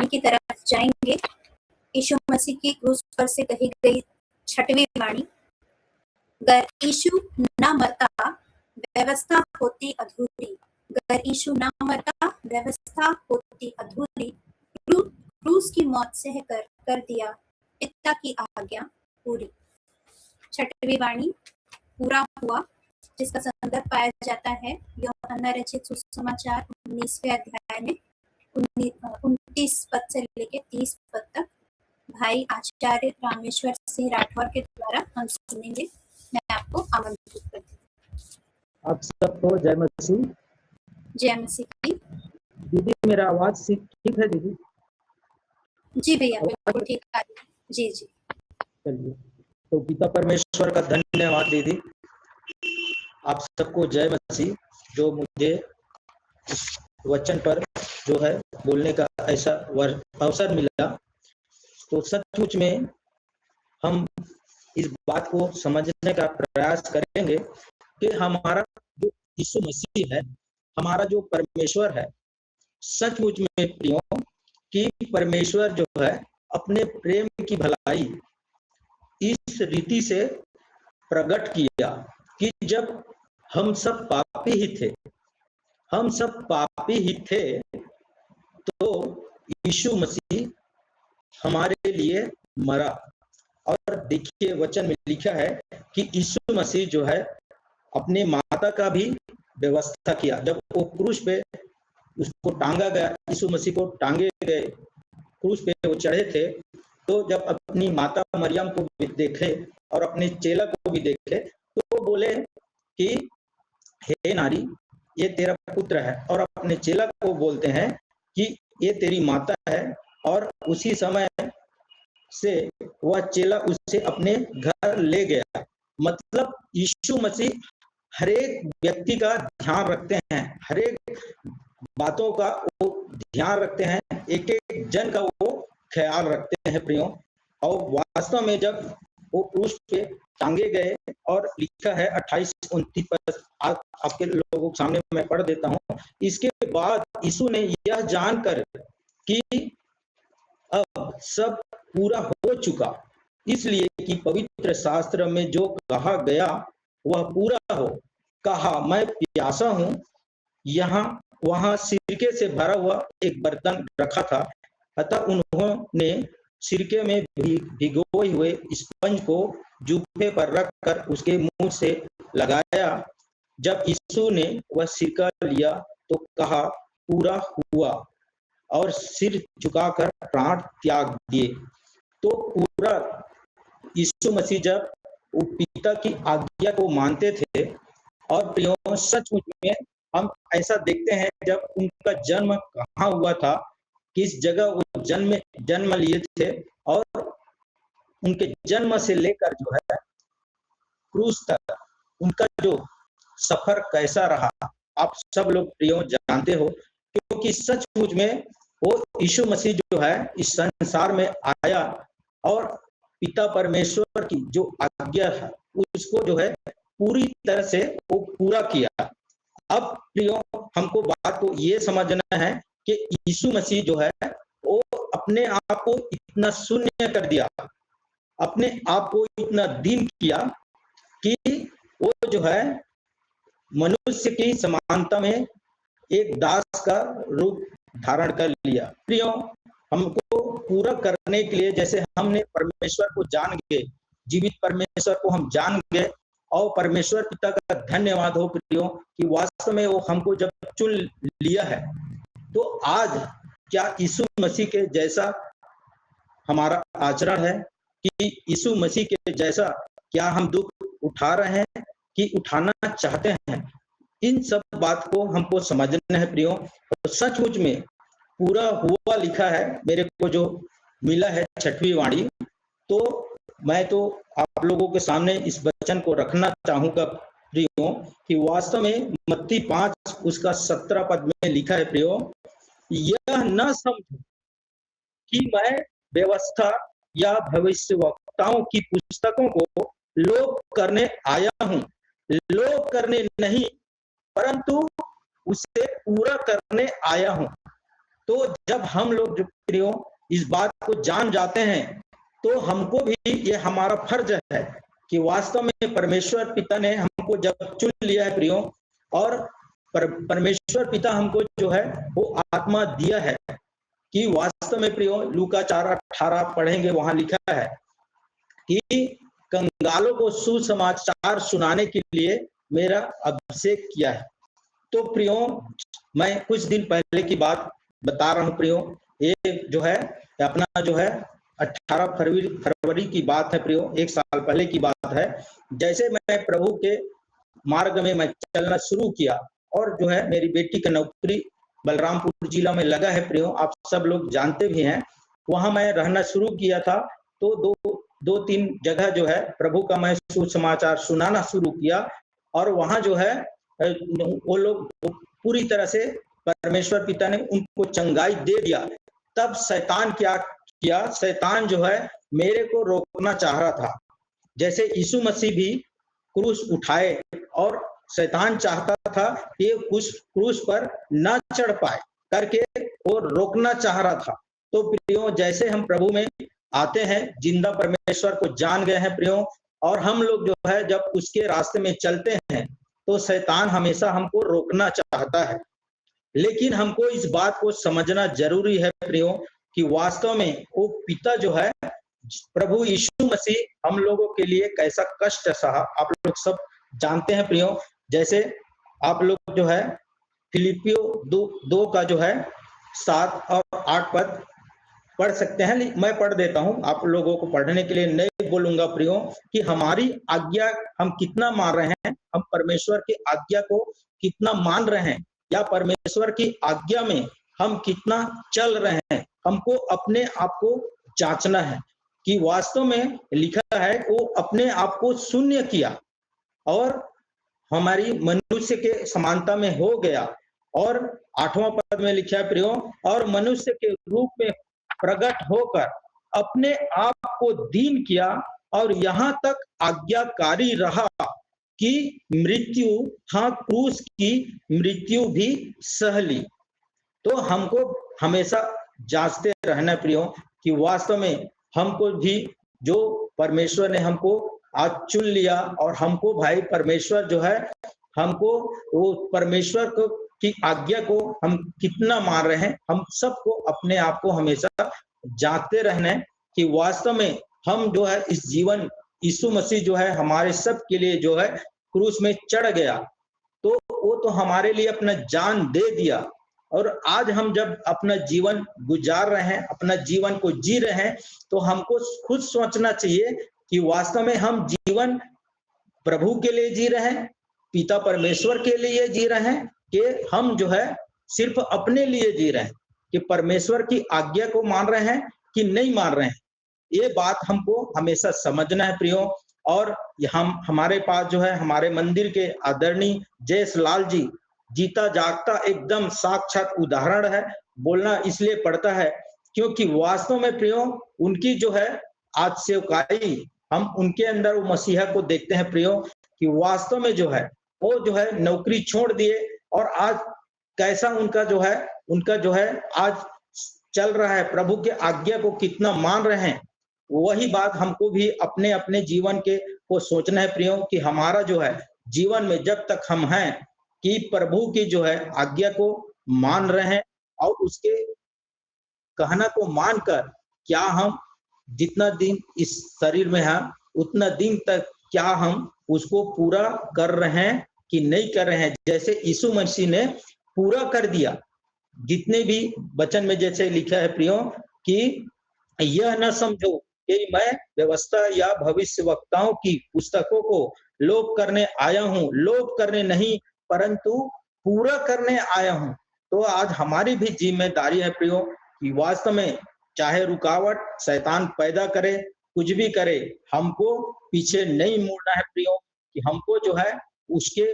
की तरफ जाएंगे। यीशु मसीह की क्रूस पर से कही गई 6वीं वाणी, गर यीशु न मरता व्यवस्था होती अधूरी, गर यीशु न मरता व्यवस्था होती अधूरी, क्रूस की मौत सह कर दिया पिता की आज्ञा पूरी। 6वीं वाणी पूरा हुआ, जिसका संदर्भ पाया जाता है यूहन्ना रचित सुसमाचार 19वें अध्याय में 29 पद से लेकर 30 पद तक। भाई आचार्य रामेश्वर सिंह राठौर के द्वारा हम सुनेंगे। मैं आपको आमंत्रित करती हूँ। आप सबको जय मसीह। जय मसीह की। दीदी, मेरा आवाज ठीक है दीदी? जी भैया, बिल्कुल ठीक आ रही है। जी जी, चलिए, तो पिता परमेश्वर का धन्यवाद दीदी। आप सबको जय मसीह। जो मुझे इस वचन पर जो है बोलने का ऐसा अवसर मिला, तो सचमुच में हम इस बात को समझने का प्रयास करेंगे कि हमारा जो यीशु मसीह है, हमारा जो परमेश्वर है, सचमुच में प्रियों कि परमेश्वर जो है अपने प्रेम की भलाई इस रीति से प्रकट किया कि जब हम सब पापी ही थे, तो यीशु मसीह हमारे लिए मरा। और देखिए वचन में लिखा है कि यीशु मसीह जो है अपने माता का भी व्यवस्था किया। जब वो क्रूस पे उसको टांगा गया, यीशु मसीह को टांगे गए, क्रूस पे वो चढ़े थे, तो जब अपनी माता मरियम को भी देखे और अपने चेला को भी देखे, तो वो बोले कि हे नारी, ये तेरा पुत्र है। और अपने चेला को बोलते हैं कि ये तेरी माता है। और उसी समय से वह चेला उसे अपने घर ले गया। मतलब यीशु मसीह हर एक व्यक्ति का ध्यान रखते हैं, हर एक बातों का वो ध्यान रखते हैं, एक एक जन का वो ख्याल रखते हैं प्रियो। और वास्तव में जब वो क्रूस पे टांगे गए, और लिखा है 28-29 पर आपके लोगों के सामने मैं पढ़ देता हूँ। इसके बाद यीशु ने यह जानकर कि अब सब पूरा हो चुका, इसलिए कि पवित्र शास्त्र में जो कहा गया वह पूरा हो, कहा मैं प्यासा हूँ। यहाँ वहां सिरके से भरा हुआ एक बर्तन रखा था, अतः उन्होंने सिरके में भिगोए हुए स्पंज को जूफे पर रखकर उसके मुंह से लगाया। जब यीशु ने वह सिरका लिया तो कहा पूरा हुआ, और सिर झुकाकर प्राण त्याग दिए। तो पूरा यीशु मसीह जब वो पिता की आज्ञा को मानते थे, और प्रियों सचमुच में हम ऐसा देखते हैं जब उनका जन्म कहाँ हुआ था, किस जगह वो जन्म लिए थे, और उनके जन्म से लेकर जो है क्रूस तक उनका जो सफर कैसा रहा, आप सब लोग प्रियों जानते हो। क्योंकि सचमुच में वो यीशु मसीह जो है इस संसार में आया, और पिता परमेश्वर की जो आज्ञा है उसको जो है पूरी तरह से वो पूरा किया। अब प्रियो हमको बात को ये समझना है कि यीशु मसीह जो है वो अपने आप को इतना शून्य कर दिया, अपने आप को इतना दीन किया कि वो जो है मनुष्य की समानता में एक दास का रूप धारण कर लिया। प्रियो हमको पूरा करने के लिए, जैसे हमने परमेश्वर को जान गए, जीवित परमेश्वर को हम जान गए, और परमेश्वर पिता का धन्यवाद हो प्रियो कि वास्तव में वो हमको जब चुन लिया है, तो आज क्या यीशु मसीह के जैसा हमारा आचरण है, कि यीशु मसीह के जैसा क्या हम दुख उठा रहे हैं कि उठाना चाहते हैं। इन सब बात को हमको समझना है प्रियो। तो सचमुच में पूरा हुआ लिखा है, मेरे को जो मिला है 6वीं वाणी, तो मैं तो आप लोगों के सामने इस वचन को रखना चाहूंगा प्रियो कि वास्तव में मत्ती 5 उसका 17 पद में लिखा है प्रियो, यह न समझो कि मैं व्यवस्था या भविष्यवक्ताओं की पुस्तकों को लोप करने आया हूं, लोप करने नहीं परंतु उसे पूरा करने आया हूं। तो जब हम लोग जो प्रियो इस बात को जान जाते हैं, तो हमको भी ये हमारा फर्ज है कि वास्तव में परमेश्वर पिता ने हमको जब चुन लिया है प्रियो, और परमेश्वर पिता हमको जो है वो आत्मा दिया है कि वास्तव में प्रियो लूका 4:18 पढ़ेंगे, वहां लिखा है कि कंगालों को सुसमाचार सुनाने के लिए मेरा अभिषेक किया है। तो प्रियो मैं कुछ दिन पहले की बात बता रहा हूँ प्रियो, ये जो है अपना जो है 18 फरवरी की बात है प्रियो, 1 साल पहले की बात है। जैसे मैं प्रभु के मार्ग में मैं चलना शुरू किया, और जो है मेरी बेटी का नौकरी बलरामपुर जिला में लगा है प्रियो, आप सब लोग जानते भी हैं। वहां मैं रहना शुरू किया था, तो दो तीन जगह जो है प्रभु का मैं सुसमाचार सुनाना शुरू किया, और वहां जो है वो लोग पूरी तरह से परमेश्वर पिता ने उनको चंगाई दे दिया। तब शैतान क्या किया, शैतान जो है मेरे को रोकना चाह रहा था। जैसे यीशु मसीह भी क्रूस उठाए, और शैतान चाहता था कि क्रूस पर न चढ़ पाए करके वो रोकना चाह रहा था। तो प्रियो जैसे हम प्रभु में आते हैं, जिंदा परमेश्वर को जान गए हैं प्रियो, और हम लोग जो है जब उसके रास्ते में चलते हैं, तो शैतान हमेशा हमको रोकना चाहता है। लेकिन हमको इस बात को समझना जरूरी है प्रियो कि वास्तव में वो पिता जो है प्रभु यीशु मसीह हम लोगों के लिए कैसा कष्ट सहा, आप लोग सब जानते हैं प्रियो। जैसे आप लोग जो है फिलिपियो 2 का जो है 7 और 8 पद पढ़ सकते हैं, मैं पढ़ देता हूं, आप लोगों को पढ़ने के लिए नहीं बोलूंगा प्रियो, कि हमारी आज्ञा हम कितना मान रहे हैं, हम परमेश्वर की आज्ञा को कितना मान रहे हैं, या परमेश्वर की आज्ञा में हम कितना चल रहे हैं। हमको अपने आप को जांचना है कि वास्तव में लिखा है वो अपने आप को शून्य किया और हमारी मनुष्य के समानता में हो गया। और 8वां पद में लिखा है प्रियो, और मनुष्य के रूप में प्रकट होकर अपने आप को दीन किया, और यहाँ तक आज्ञाकारी रहा कि मृत्यु, हाँ क्रूस की मृत्यु भी सह ली। तो हमको हमेशा जांचते रहना प्रियो कि वास्तव में हमको भी जो परमेश्वर ने हमको आज चुन लिया, और हमको भाई परमेश्वर जो है हमको वो परमेश्वर को की आज्ञा को हम कितना मान रहे हैं। हम सबको अपने आप को हमेशा जांचते रहना है कि वास्तव में हम जो है इस जीवन, यीशु मसीह जो है हमारे सब के लिए जो है क्रूस में चढ़ गया, तो वो तो हमारे लिए अपना जान दे दिया। और आज हम जब अपना जीवन गुजार रहे हैं, अपना जीवन को जी रहे हैं, तो हमको खुद सोचना चाहिए कि वास्तव में हम जीवन प्रभु के लिए जी रहे हैं, पिता परमेश्वर के लिए जी रहे हैं, कि हम जो है सिर्फ अपने लिए जी रहे हैं, कि परमेश्वर की आज्ञा को मान रहे हैं कि नहीं मान रहे हैं। ये बात हमको हमेशा समझना है प्रियो। और हम हमारे पास जो है हमारे मंदिर के आदरणीय जयेश लाल जी जीता जागता एकदम साक्षात उदाहरण है। बोलना इसलिए पड़ता है क्योंकि वास्तव में प्रियो उनकी जो है आज सेवकाई, हम उनके अंदर वो मसीहा को देखते हैं प्रियो, कि वास्तव में जो है वो जो है नौकरी छोड़ दिए, और आज कैसा उनका जो है आज चल रहा है, प्रभु के आज्ञा को कितना मान रहे हैं। वही बात हमको भी अपने अपने जीवन के को सोचना है प्रियो, कि हमारा जो है जीवन में जब तक हम हैं कि प्रभु की जो है आज्ञा को मान रहे हैं, और उसके कहना को मानकर क्या हम जितना दिन इस शरीर में हैं उतना दिन तक क्या हम उसको पूरा कर रहे हैं कि नहीं कर रहे हैं। जैसे यीशु मसीह ने पूरा कर दिया, जितने भी वचन में जैसे लिखा है प्रियो कि यह न समझो कि मैं व्यवस्था या भविष्यवक्ताओं की पुस्तकों को लोप करने आया हूं, लोप करने नहीं परंतु पूरा करने आया हूं। तो आज हमारी भी जिम्मेदारी है प्रियो कि वास्तव में चाहे रुकावट शैतान पैदा करे, कुछ भी करे, हमको पीछे नहीं मुड़ना है प्रियो, कि हमको जो है उसके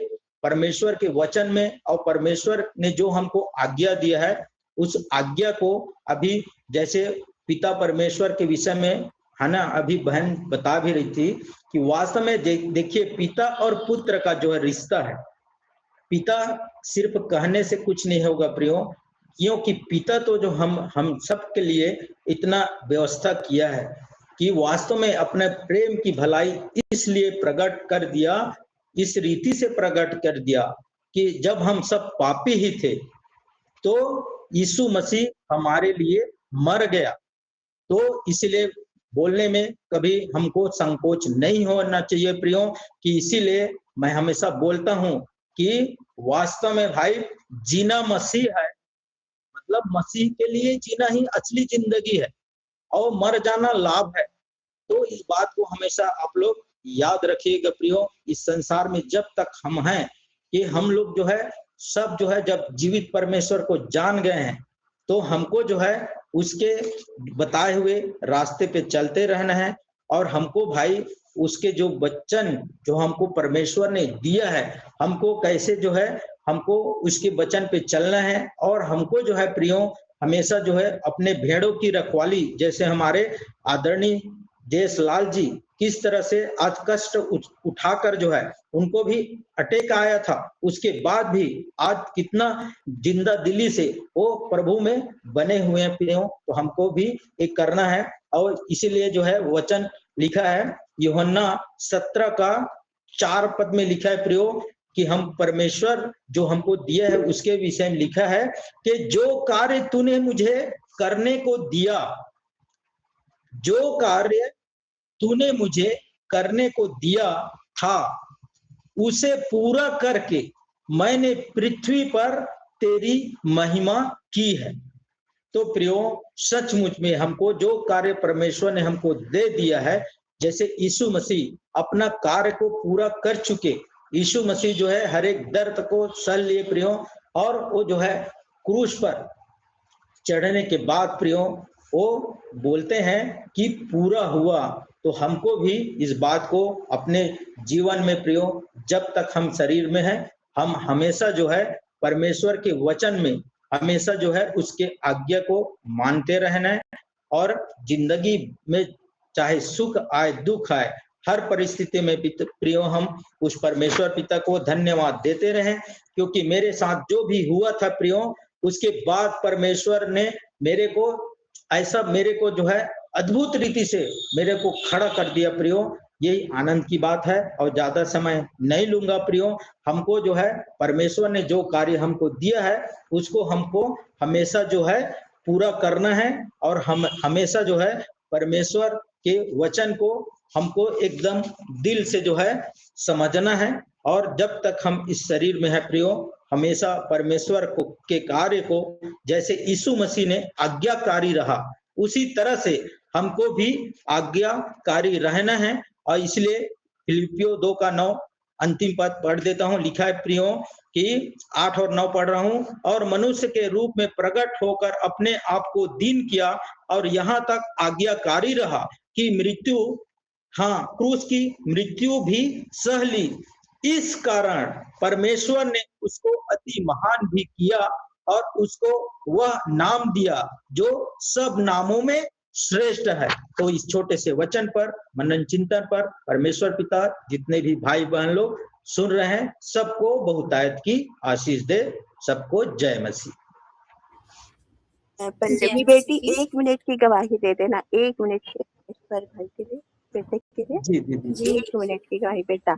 परमेश्वर के वचन में, और परमेश्वर ने जो हमको आज्ञा दिया है उस आज्ञा को अभी जैसे पिता परमेश्वर के विषय में है ना, अभी बहन बता भी रही थी कि वास्तव में देखिए पिता और पुत्र का जो है रिश्ता है, पिता सिर्फ कहने से कुछ नहीं होगा प्रियो, क्योंकि पिता तो जो हम सब के लिए इतना व्यवस्था किया है कि वास्तव में अपने प्रेम की भलाई इसलिए प्रकट कर दिया, इस रीति से प्रकट कर दिया कि जब हम सब पापी ही थे तो यीशु मसीह हमारे लिए मर गया। तो इसलिए बोलने में कभी हमको संकोच नहीं होना चाहिए प्रियो, कि इसीलिए मैं हमेशा बोलता हूं कि वास्तव में भाई जीना मसीह है, मतलब मसीह के लिए जीना ही असली जिंदगी है और मर जाना लाभ है। तो इस बात को हमेशा आप लोग याद रखिएगा प्रियो। इस संसार में जब तक हम हैं कि हम लोग जो है सब जो है जब जीवित परमेश्वर को जान गए हैं तो हमको जो है उसके बताए हुए रास्ते पे चलते रहना है और हमको भाई उसके जो वचन जो हमको परमेश्वर ने दिया है हमको कैसे जो है हमको उसके वचन पे चलना है। और हमको जो है प्रियो हमेशा जो है अपने भेड़ों की रखवाली, जैसे हमारे आदरणीय जयसलाल जी किस तरह से आज कष्ट उठाकर जो है उनको भी अटैक आया था, उसके बाद भी आज कितना जिंदा दिली से वो प्रभु में बने हुए हैं प्रियो। तो हमको भी एक करना है और इसीलिए जो है वचन लिखा है यूहन्ना 17 का 4 पद में लिखा है प्रियो कि हम परमेश्वर जो हमको दिया है उसके विषय में लिखा है कि जो कार्य तूने मुझे करने को दिया, जो कार्य तूने मुझे करने को दिया था उसे पूरा करके मैंने पृथ्वी पर तेरी महिमा की है। तो प्रियो सचमुच में हमको जो कार्य परमेश्वर ने हमको दे दिया है, जैसे यीशु मसीह अपना कार्य को पूरा कर चुके, यीशु मसीह जो है हर एक दर्द को सह लिए प्रियो, और वो जो है क्रूस पर चढ़ने के बाद प्रियो वो बोलते हैं कि पूरा हुआ। तो हमको भी इस बात को अपने जीवन में प्रियो जब तक हम शरीर में हैं हम हमेशा जो है परमेश्वर के वचन में हमेशा जो है उसके आज्ञा को मानते रहना है और जिंदगी में चाहे सुख आए दुख आए हर परिस्थिति में प्रियो हम उस परमेश्वर पिता को धन्यवाद देते रहें, क्योंकि मेरे साथ जो भी हुआ था प्रियो उसके बाद परमेश्वर ने मेरे को जो है अद्भुत रीति से मेरे को खड़ा कर दिया प्रियो। यही आनंद की बात है और ज्यादा समय नहीं लूंगा प्रियो। हमको जो है परमेश्वर ने जो कार्य हमको दिया है उसको हमको हमेशा जो है पूरा करना है और हम हमेशा जो है परमेश्वर के वचन को हमको एकदम दिल से जो है समझना है। और जब तक हम इस शरीर में है प्रियो हमेशा परमेश्वर को के कार्य को जैसे यीशु मसीह ने आज्ञाकारी रहा उसी तरह से हमको भी आज्ञाकारी रहना है। और इसलिए फिलिपियो 2 का 9 अंतिम पद पढ़ देता हूं। लिखा है प्रियो कि 8 और 9 पढ़ रहा हूं, और मनुष्य के रूप में प्रकट होकर अपने आप को दीन किया और यहाँ तक आज्ञाकारी रहा कि मृत्यु, हाँ क्रूस की मृत्यु भी सह ली। इस कारण परमेश्वर ने उसको अति महान भी किया और उसको वह नाम दिया जो सब नामों में श्रेष्ठ है। तो इस छोटे से वचन पर मनन चिंतन पर परमेश्वर पिता जितने भी भाई बहन लोग सुन रहे हैं सबको बहुतायत की आशीष दे। सबको जय मसीह। पंचमी बेटी 1 मिनट की गवाही दे देना, 1 मिनट के पर भाई के लिए, बेटे के लिए। जी दीदी जी 1 मिनट की गवाही बेटा।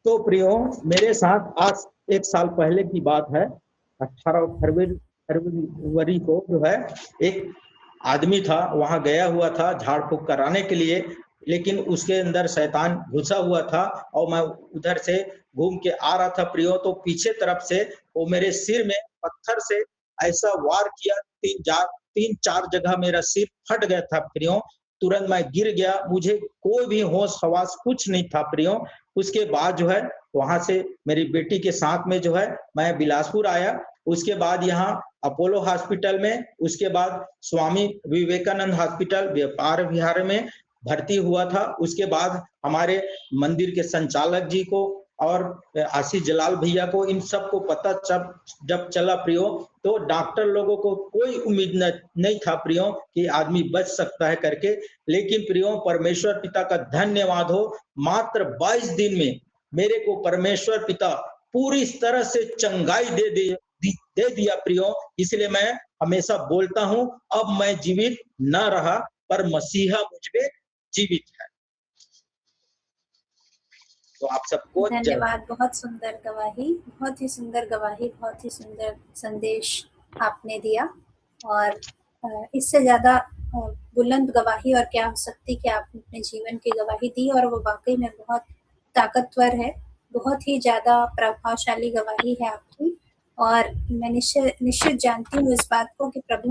तो प्रियो मेरे साथ आज 1 साल पहले की बात है, 18 फरवरी को जो है एक आदमी था वहां गया हुआ था झाड़ फूक कराने के लिए, लेकिन उसके अंदर शैतान घुसा हुआ था और मैं उधर से घूम के आ रहा था प्रियो, तो पीछे तरफ से वो मेरे सिर में पत्थर से ऐसा वार किया, 3-4 जगह मेरा सिर फट गया था प्रियो। तुरंत मैं गिर गया, मुझे कोई भी होश हवास कुछ नहीं था प्रियो। उसके बाद जो है वहां से मेरी बेटी के साथ में जो है मैं बिलासपुर आया, उसके बाद यहाँ अपोलो हॉस्पिटल में, उसके बाद स्वामी विवेकानंद हॉस्पिटल व्यापार विहार में भर्ती हुआ था। उसके बाद हमारे मंदिर के संचालक जी को और आशीष जलाल भैया को इन सबको पता जब चला प्रियो, तो डॉक्टर लोगों को कोई उम्मीद नहीं था प्रियो कि आदमी बच सकता है करके, लेकिन प्रियो परमेश्वर पिता का धन्यवाद हो, मात्र 22 दिन में मेरे को परमेश्वर पिता पूरी तरह से चंगाई दे दे दिया प्रियो, इसलिए मैं हमेशा बोलता हूं, अब मैं जीवित न रहा पर मसीहा मुझ में जीवित है। तो आप सबको धन्यवाद। बहुत सुंदर गवाही, बहुत ही सुंदर गवाही, बहुत ही सुंदर संदेश आपने दिया। और इससे ज्यादा बुलंद गवाही और क्या हो सकती कि आपने अपने जीवन की गवाही दी, और वो वाकई में बहुत ताकतवर है, बहुत ही ज्यादा प्रभावशाली गवाही है आपकी। और मैं निश्चित जानती हूँ इस बात को कि प्रभु